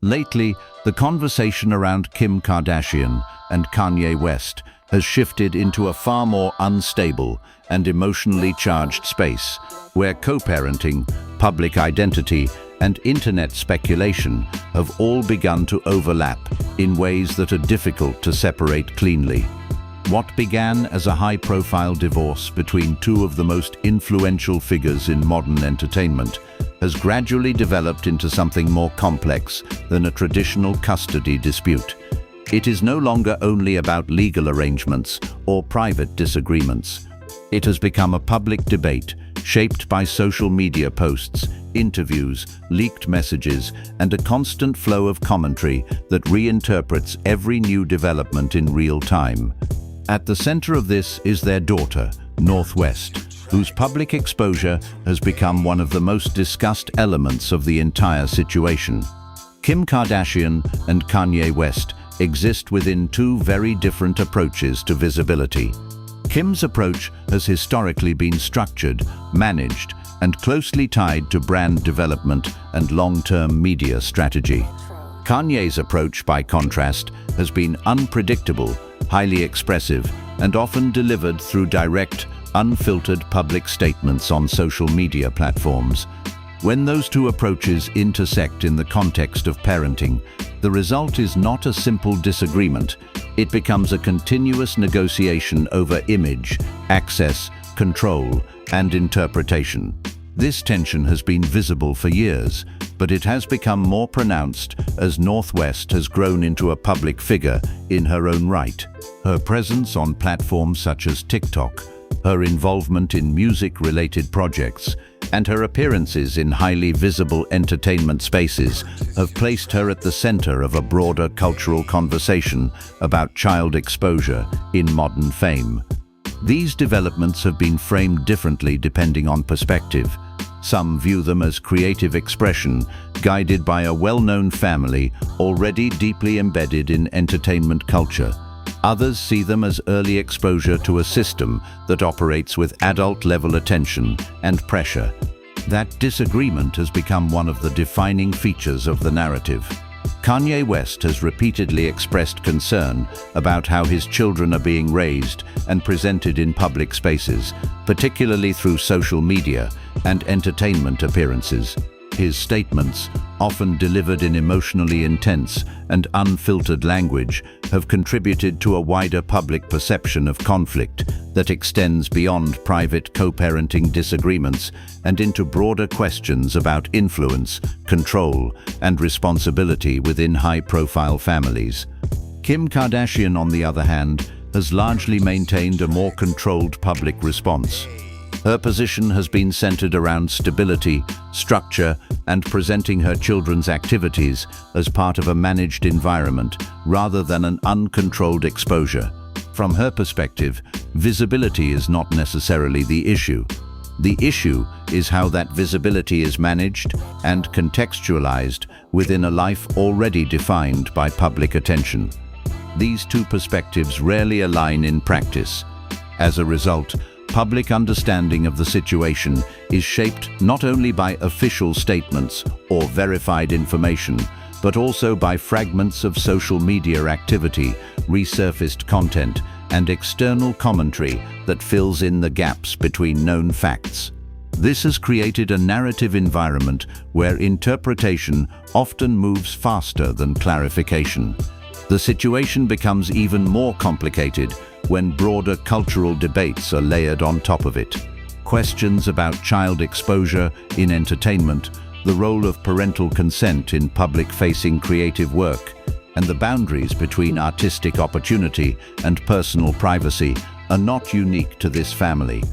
Lately, the conversation around Kim Kardashian and Kanye West has shifted into a far more unstable and emotionally charged space, where co-parenting, public identity, and internet speculation have all begun to overlap in ways that are difficult to separate cleanly. What began as a high-profile divorce between two of the most influential figures in modern entertainment has gradually developed into something more complex than a traditional custody dispute. It is no longer only about legal arrangements or private disagreements. It has become a public debate shaped by social media posts, interviews, leaked messages, and a constant flow of commentary that reinterprets every new development in real time. At the center of this is their daughter, North West, whose public exposure has become one of the most discussed elements of the entire situation. Kim Kardashian and Kanye West exist within two very different approaches to visibility. Kim's approach has historically been structured, managed, and closely tied to brand development and long-term media strategy. Kanye's approach, by contrast, has been unpredictable, highly expressive, and often delivered through direct, unfiltered public statements on social media platforms. When those two approaches intersect in the context of parenting, the result is not a simple disagreement. It becomes a continuous negotiation over image, access, control, and interpretation. This tension has been visible for years, but it has become more pronounced as North West has grown into a public figure in her own right. Her presence on platforms such as TikTok, her involvement in music-related projects, and her appearances in highly visible entertainment spaces have placed her at the center of a broader cultural conversation about child exposure in modern fame. These developments have been framed differently depending on perspective. Some view them as creative expression, guided by a well-known family already deeply embedded in entertainment culture. Others see them as early exposure to a system that operates with adult-level attention and pressure. That disagreement has become one of the defining features of the narrative. Kanye West has repeatedly expressed concern about how his children are being raised and presented in public spaces, particularly through social media and entertainment appearances. His statements, often delivered in emotionally intense and unfiltered language, have contributed to a wider public perception of conflict that extends beyond private co-parenting disagreements and into broader questions about influence, control, and responsibility within high-profile families. Kim Kardashian, on the other hand, has largely maintained a more controlled public response. Her position has been centered around stability, structure, and presenting her children's activities as part of a managed environment rather than an uncontrolled exposure. From her perspective, visibility is not necessarily the issue. The issue is how that visibility is managed and contextualized within a life already defined by public attention. These two perspectives rarely align in practice. As a result, public understanding of the situation is shaped not only by official statements or verified information, but also by fragments of social media activity, resurfaced content, and external commentary that fills in the gaps between known facts. This has created a narrative environment where interpretation often moves faster than clarification. The situation becomes even more complicated when broader cultural debates are layered on top of it. Questions about child exposure in entertainment, the role of parental consent in public-facing creative work, and the boundaries between artistic opportunity and personal privacy are not unique to this family.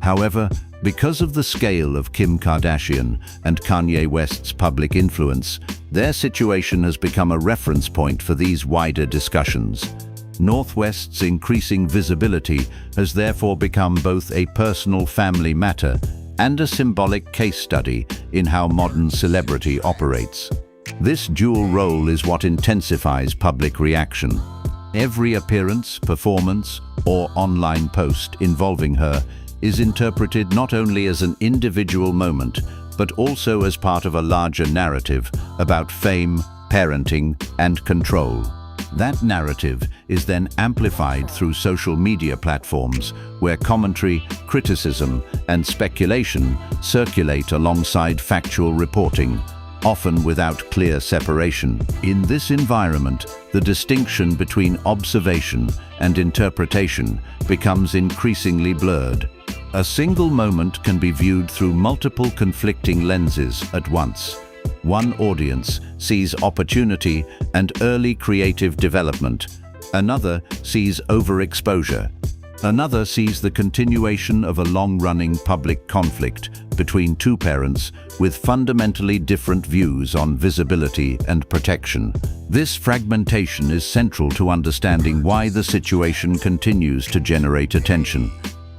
However, because of the scale of Kim Kardashian and Kanye West's public influence, their situation has become a reference point for these wider discussions. North West's increasing visibility has therefore become both a personal family matter and a symbolic case study in how modern celebrity operates. This dual role is what intensifies public reaction. Every appearance, performance, or online post involving her is interpreted not only as an individual moment, but also as part of a larger narrative about fame, parenting, and control. That narrative is then amplified through social media platforms where commentary, criticism, and speculation circulate alongside factual reporting, often without clear separation. In this environment, the distinction between observation and interpretation becomes increasingly blurred. A single moment can be viewed through multiple conflicting lenses at once. One audience sees opportunity and early creative development. Another sees overexposure. Another sees the continuation of a long-running public conflict between two parents with fundamentally different views on visibility and protection. This fragmentation is central to understanding why the situation continues to generate attention.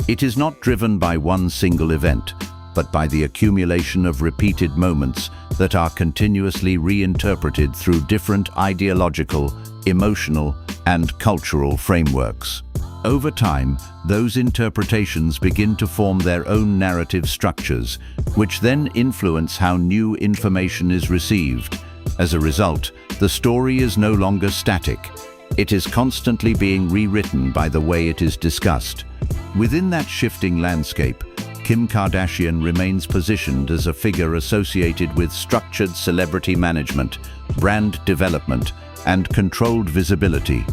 It is not driven by one single event, but by the accumulation of repeated moments that are continuously reinterpreted through different ideological, emotional, and cultural frameworks. Over time, those interpretations begin to form their own narrative structures, which then influence how new information is received. As a result, the story is no longer static. It is constantly being rewritten by the way it is discussed. Within that shifting landscape, Kim Kardashian remains positioned as a figure associated with structured celebrity management, brand development, and controlled visibility.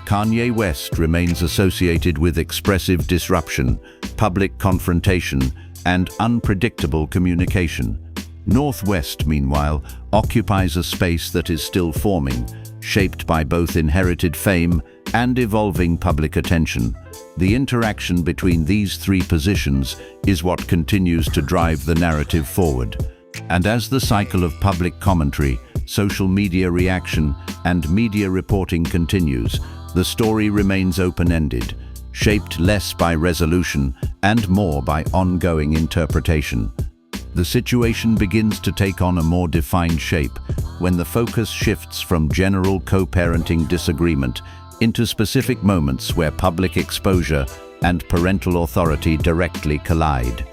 Kanye West remains associated with expressive disruption, public confrontation, and unpredictable communication. North West, meanwhile, occupies a space that is still forming, shaped by both inherited fame and evolving public attention. The interaction between these three positions is what continues to drive the narrative forward. And as the cycle of public commentary, social media reaction, and media reporting continues, the story remains open-ended, shaped less by resolution and more by ongoing interpretation. The situation begins to take on a more defined shape when the focus shifts from general co-parenting disagreement into specific moments where public exposure and parental authority directly collide.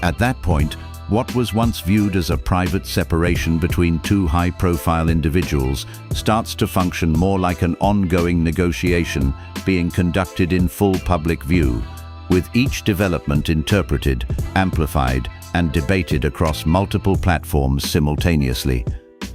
At that point, what was once viewed as a private separation between two high-profile individuals starts to function more like an ongoing negotiation being conducted in full public view, with each development interpreted, amplified, and debated across multiple platforms simultaneously.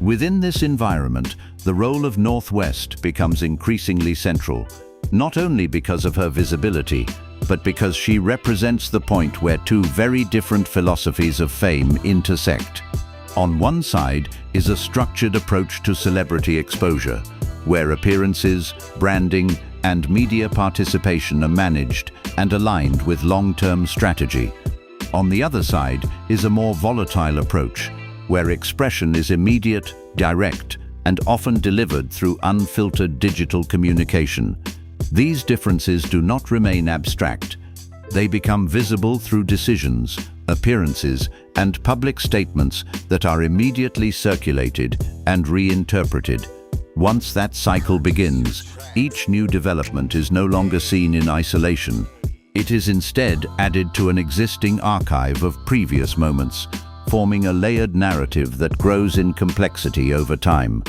Within this environment, the role of North West becomes increasingly central, not only because of her visibility, but because she represents the point where two very different philosophies of fame intersect. On one side is a structured approach to celebrity exposure, where appearances, branding, and media participation are managed and aligned with long-term strategy. On the other side is a more volatile approach, where expression is immediate, direct, and often delivered through unfiltered digital communication. These differences do not remain abstract. They become visible through decisions, appearances, and public statements that are immediately circulated and reinterpreted. Once that cycle begins, each new development is no longer seen in isolation. It is instead added to an existing archive of previous moments, forming a layered narrative that grows in complexity over time.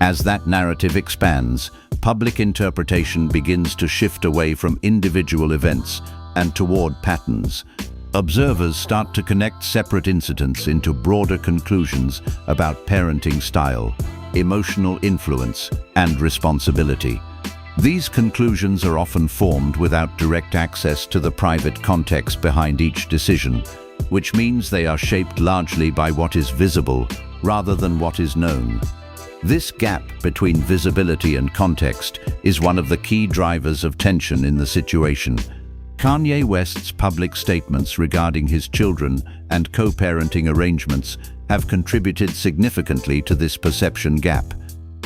As that narrative expands, public interpretation begins to shift away from individual events and toward patterns. Observers start to connect separate incidents into broader conclusions about parenting style, emotional influence, and responsibility. These conclusions are often formed without direct access to the private context behind each decision, which means they are shaped largely by what is visible rather than what is known. This gap between visibility and context is one of the key drivers of tension in the situation. Kanye West's public statements regarding his children and co-parenting arrangements have contributed significantly to this perception gap.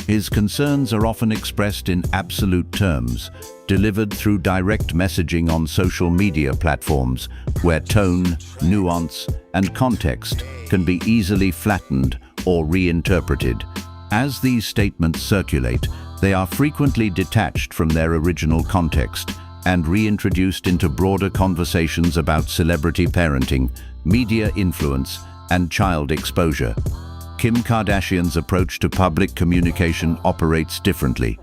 His concerns are often expressed in absolute terms, delivered through direct messaging on social media platforms, where tone, nuance, and context can be easily flattened or reinterpreted. As these statements circulate, they are frequently detached from their original context and reintroduced into broader conversations about celebrity parenting, media influence, and child exposure. Kim Kardashian's approach to public communication operates differently.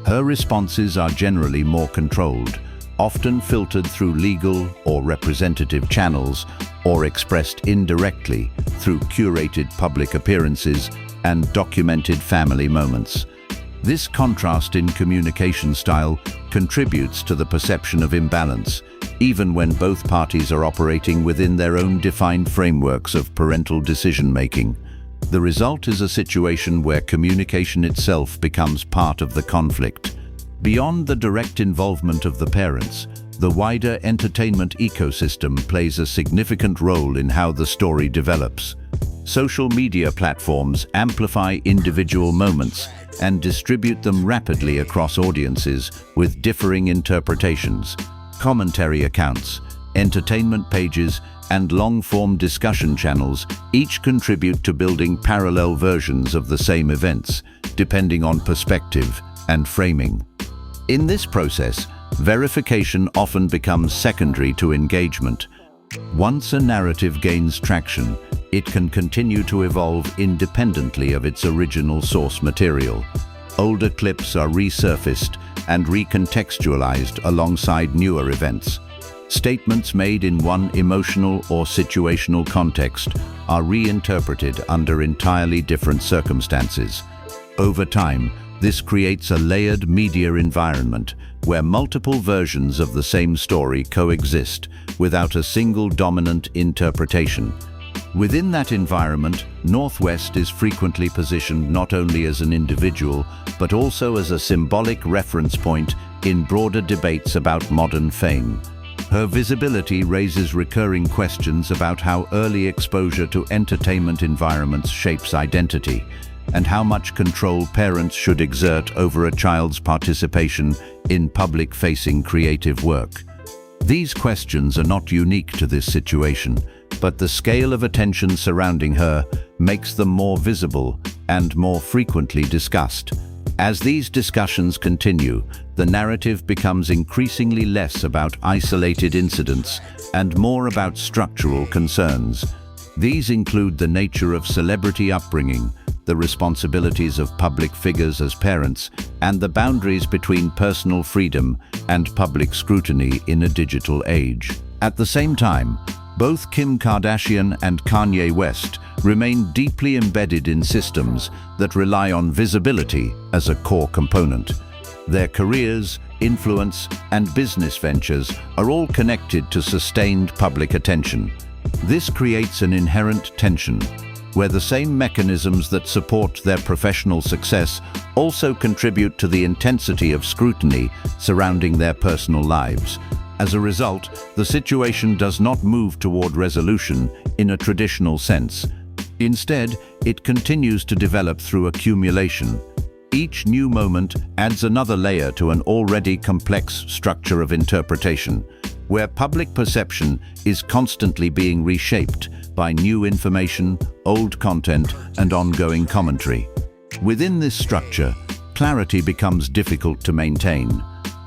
Her responses are generally more controlled, often filtered through legal or representative channels, or expressed indirectly through curated public appearances and documented family moments. This contrast in communication style contributes to the perception of imbalance, even when both parties are operating within their own defined frameworks of parental decision-making. The result is a situation where communication itself becomes part of the conflict. Beyond the direct involvement of the parents, the wider entertainment ecosystem plays a significant role in how the story develops. Social media platforms amplify individual moments and distribute them rapidly across audiences with differing interpretations. Commentary accounts, entertainment pages, and long-form discussion channels each contribute to building parallel versions of the same events, depending on perspective and framing. In this process, verification often becomes secondary to engagement. Once a narrative gains traction, it can continue to evolve independently of its original source material. Older clips are resurfaced and recontextualized alongside newer events. Statements made in one emotional or situational context are reinterpreted under entirely different circumstances. Over time, this creates a layered media environment where multiple versions of the same story coexist without a single dominant interpretation. Within that environment, Northwest is frequently positioned not only as an individual, but also as a symbolic reference point in broader debates about modern fame. Her visibility raises recurring questions about how early exposure to entertainment environments shapes identity, and how much control parents should exert over a child's participation in public-facing creative work. These questions are not unique to this situation, but the scale of attention surrounding her makes them more visible and more frequently discussed. As these discussions continue, the narrative becomes increasingly less about isolated incidents and more about structural concerns. These include the nature of celebrity upbringing, the responsibilities of public figures as parents, and the boundaries between personal freedom and public scrutiny in a digital age. At the same time, both Kim Kardashian and Kanye West remain deeply embedded in systems that rely on visibility as a core component. Their careers, influence, and business ventures are all connected to sustained public attention. This creates an inherent tension, where the same mechanisms that support their professional success also contribute to the intensity of scrutiny surrounding their personal lives. As a result, the situation does not move toward resolution in a traditional sense. Instead, it continues to develop through accumulation. Each new moment adds another layer to an already complex structure of interpretation, where public perception is constantly being reshaped by new information, old content, and ongoing commentary. Within this structure, clarity becomes difficult to maintain,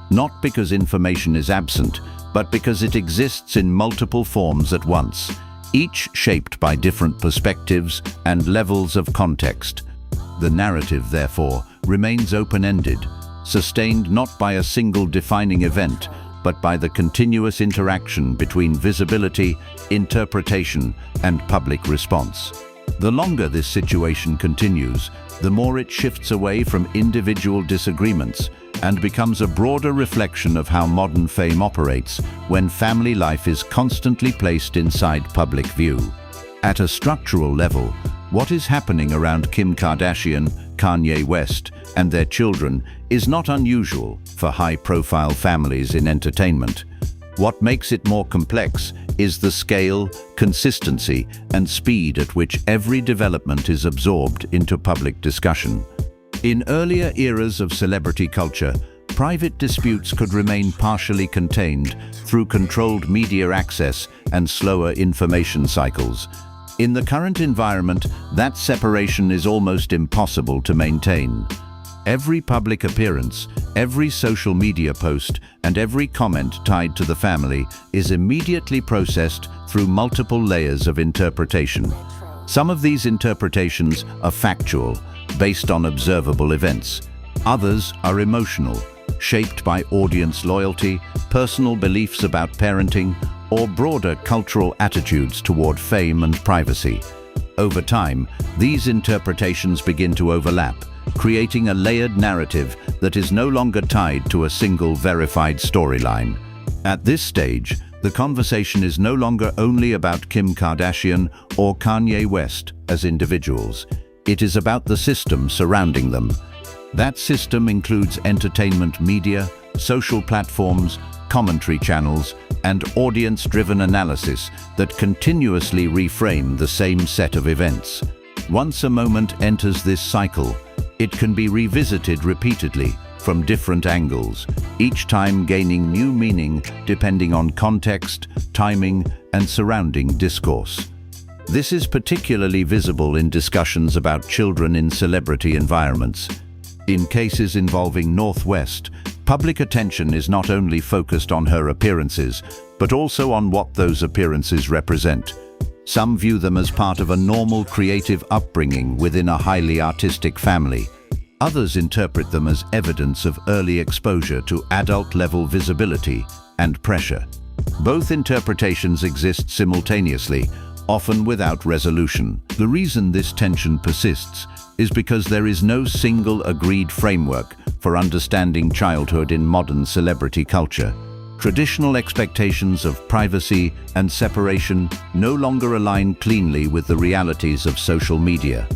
not because information is absent, but because it exists in multiple forms at once, each shaped by different perspectives and levels of context. The narrative, therefore, remains open-ended, sustained not by a single defining event, but by the continuous interaction between visibility, interpretation, and public response. The longer this situation continues, the more it shifts away from individual disagreements and becomes a broader reflection of how modern fame operates when family life is constantly placed inside public view. At a structural level, what is happening around Kim Kardashian, Kanye West, and their children is not unusual for high-profile families in entertainment. What makes it more complex is the scale, consistency, and speed at which every development is absorbed into public discussion. In earlier eras of celebrity culture, private disputes could remain partially contained through controlled media access and slower information cycles. In the current environment, that separation is almost impossible to maintain. Every public appearance, every social media post, and every comment tied to the family is immediately processed through multiple layers of interpretation. Some of these interpretations are factual, based on observable events. Others are emotional, shaped by audience loyalty, personal beliefs about parenting, or broader cultural attitudes toward fame and privacy. Over time, these interpretations begin to overlap, creating a layered narrative that is no longer tied to a single verified storyline. At this stage, the conversation is no longer only about Kim Kardashian or Kanye West as individuals. It is about the system surrounding them. That system includes entertainment media, social platforms, commentary channels, and audience-driven analysis that continuously reframe the same set of events. Once a moment enters this cycle, it can be revisited repeatedly from different angles, each time gaining new meaning depending on context, timing, and surrounding discourse. This is particularly visible in discussions about children in celebrity environments. In cases involving North West, public attention is not only focused on her appearances, but also on what those appearances represent. Some view them as part of a normal creative upbringing within a highly artistic family. Others interpret them as evidence of early exposure to adult-level visibility and pressure. Both interpretations exist simultaneously, often without resolution. The reason this tension persists is because there is no single agreed framework for understanding childhood in modern celebrity culture. Traditional expectations of privacy and separation no longer align cleanly with the realities of social media,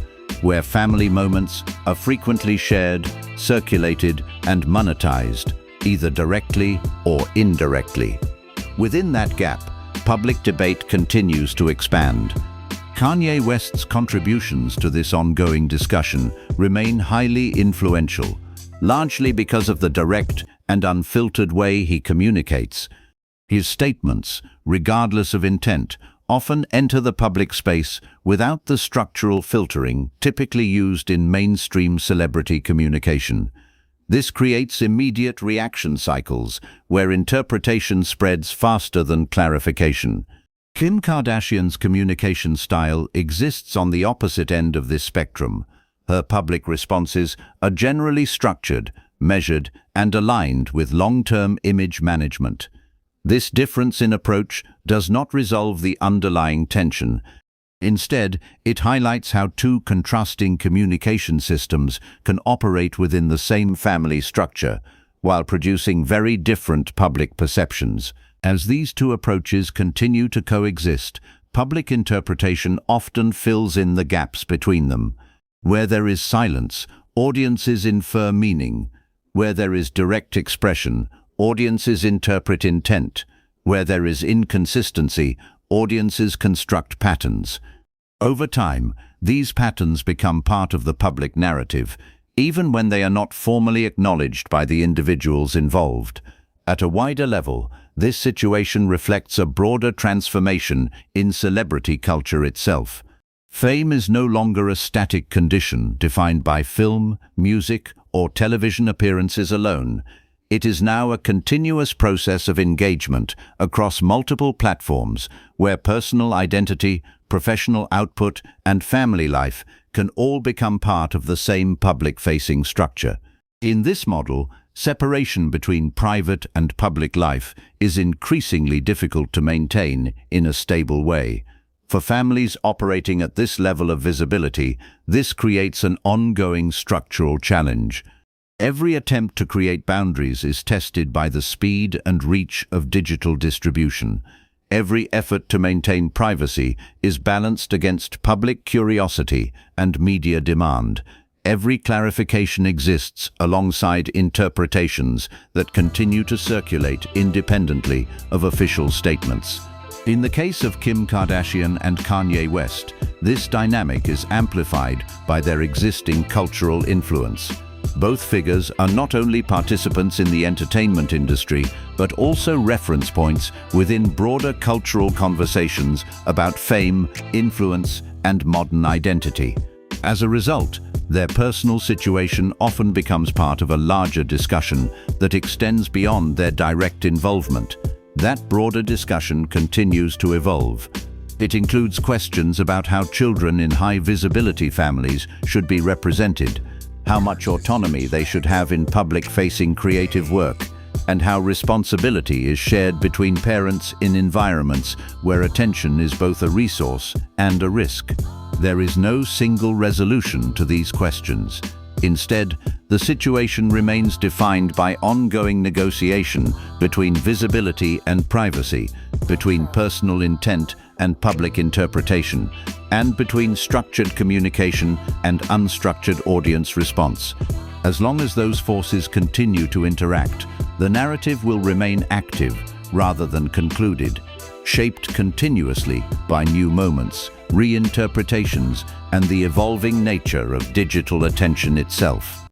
where family moments are frequently shared, circulated, and monetized, either directly or indirectly. Within that gap, public debate continues to expand. Kanye West's contributions to this ongoing discussion remain highly influential, largely because of the direct and unfiltered way he communicates. His statements, regardless of intent, often enter the public space without the structural filtering typically used in mainstream celebrity communication. This creates immediate reaction cycles where interpretation spreads faster than clarification. Kim Kardashian's communication style exists on the opposite end of this spectrum. Her public responses are generally structured, measured, and aligned with long-term image management. This difference in approach does not resolve the underlying tension. Instead, it highlights how two contrasting communication systems can operate within the same family structure, while producing very different public perceptions. As these two approaches continue to coexist, public interpretation often fills in the gaps between them. Where there is silence, audiences infer meaning. Where there is direct expression, audiences interpret intent. Where there is inconsistency, audiences construct patterns. Over time, these patterns become part of the public narrative, even when they are not formally acknowledged by the individuals involved. At a wider level, this situation reflects a broader transformation in celebrity culture itself. Fame is no longer a static condition defined by film, music, or television appearances alone. It is now a continuous process of engagement across multiple platforms where personal identity, professional output, and family life can all become part of the same public-facing structure. In this model, separation between private and public life is increasingly difficult to maintain in a stable way. For families operating at this level of visibility, this creates an ongoing structural challenge. Every attempt to create boundaries is tested by the speed and reach of digital distribution. Every effort to maintain privacy is balanced against public curiosity and media demand. Every clarification exists alongside interpretations that continue to circulate independently of official statements. In the case of Kim Kardashian and Kanye West, this dynamic is amplified by their existing cultural influence. Both figures are not only participants in the entertainment industry, but also reference points within broader cultural conversations about fame, influence, and modern identity. As a result, their personal situation often becomes part of a larger discussion that extends beyond their direct involvement. That broader discussion continues to evolve. It includes questions about how children in high-visibility families should be represented, how much autonomy they should have in public-facing creative work, and how responsibility is shared between parents in environments where attention is both a resource and a risk. There is no single resolution to these questions. Instead, the situation remains defined by ongoing negotiation between visibility and privacy, between personal intent and public interpretation, and between structured communication and unstructured audience response. As long as those forces continue to interact, the narrative will remain active rather than concluded, shaped continuously by new moments, reinterpretations, and the evolving nature of digital attention itself.